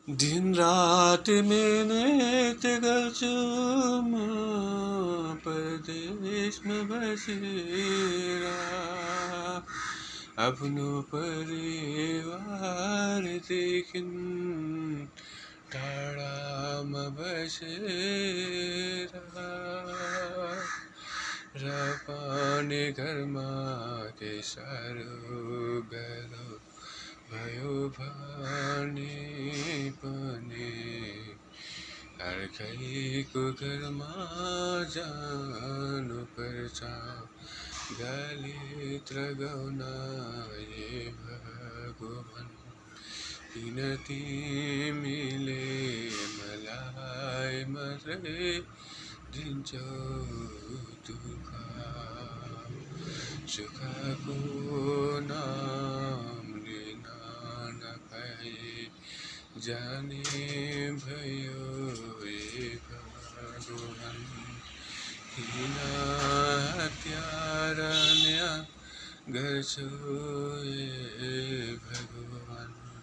दिन रात मेहनत गर्छु म परदेशमा बसेर आफ्नो परिवारदेखि टाढामा बसेर र पनि घरमा के साह्रो गाह्रो भयो भने पनि अर्कैको घरमा जानुपर्छ गाली त्रगाउन हे भगवान् किन तिमीले मलाई मात्रै दिन्छौ दुःख सुखको नाम लिन नपाए जाने भयो हे भगवान् किन हत्यारा गर्छु हे भगवान्।